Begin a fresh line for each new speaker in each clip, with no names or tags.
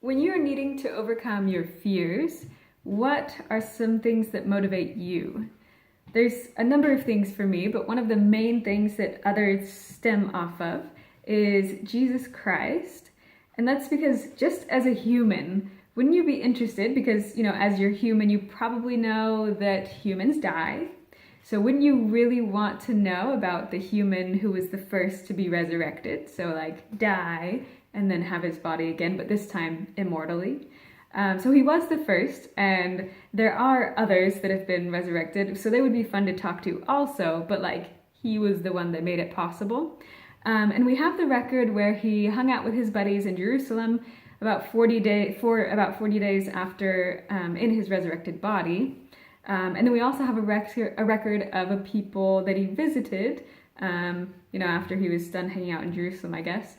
When you're needing to overcome your fears, what are some things that motivate you? There's a number of things for me, but one of the main things that others stem off of is Jesus Christ. And that's because just as a human, wouldn't you be interested? Because, as you're human, you probably know that humans die. So wouldn't you really want to know about the human who was the first to be resurrected? So die and then have his body again, but this time immortally. So he was the first, and there are others that have been resurrected, so they would be fun to talk to also, but he was the one that made it possible. And we have the record where he hung out with his buddies in Jerusalem about 40 days after in his resurrected body. And then we also have a record of a people that he visited, after he was done hanging out in Jerusalem, I guess.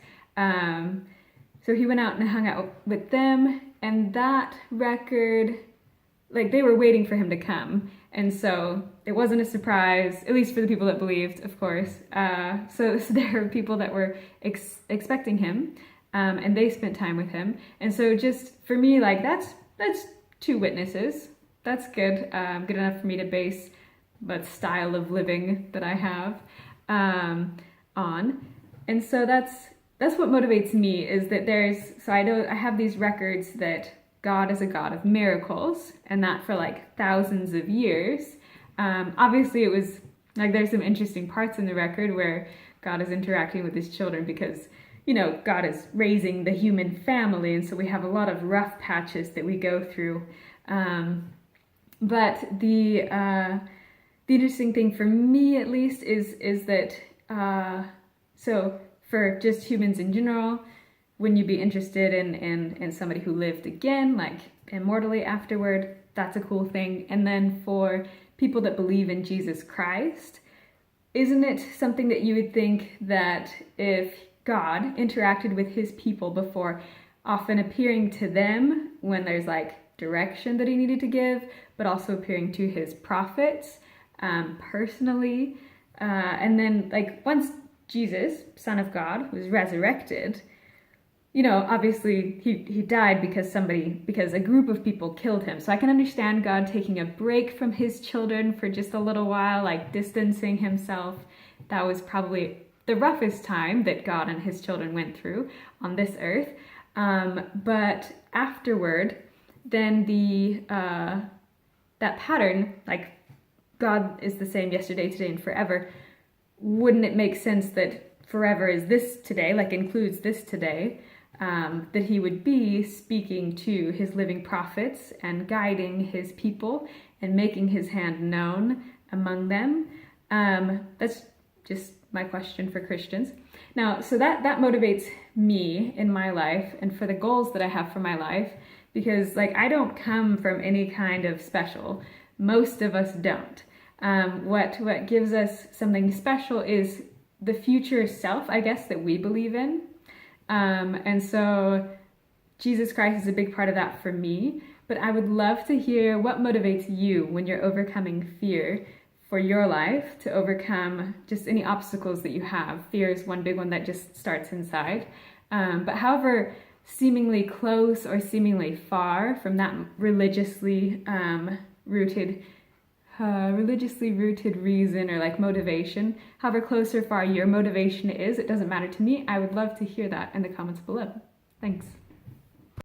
So he went out and hung out with them, and that record, they were waiting for him to come. And so it wasn't a surprise, at least for the people that believed, of course. So there were people that were expecting him, and they spent time with him. And so just for me, that's two witnesses. That's good, good enough for me to base that style of living that I have on. And so that's what motivates me, is that I have these records that God is a God of miracles, and that for thousands of years. Obviously it was there's some interesting parts in the record where God is interacting with his children because, God is raising the human family, and so we have a lot of rough patches that we go through. But the interesting thing for me, at least, is that so for just humans in general, wouldn't you be interested in somebody who lived again, immortally afterward? That's a cool thing. And then for people that believe in Jesus Christ, isn't it something that you would think that if God interacted with his people before, often appearing to them when there's direction that he needed to give, but also appearing to his prophets personally, and then once Jesus, Son of God, was resurrected, obviously he died because a group of people killed him. So I can understand God taking a break from his children for just a little while, distancing himself. That was probably the roughest time that God and his children went through on this earth. But afterward, then that pattern, God is the same yesterday, today, and forever, wouldn't it make sense that forever is this today, includes this today, that he would be speaking to his living prophets and guiding his people and making his hand known among them? That's just my question for Christians. Now, so that motivates me in my life and for the goals that I have for my life, because I don't come from any kind of special. Most of us don't. What gives us something special is the future self, I guess, that we believe in. And so Jesus Christ is a big part of that for me. But I would love to hear what motivates you when you're overcoming fear for your life, to overcome just any obstacles that you have. Fear is one big one that just starts inside. But however seemingly close or seemingly far from that religiously rooted reason or motivation, however close or far your motivation is, it doesn't matter to me. I would love to hear that in the comments below. Thanks.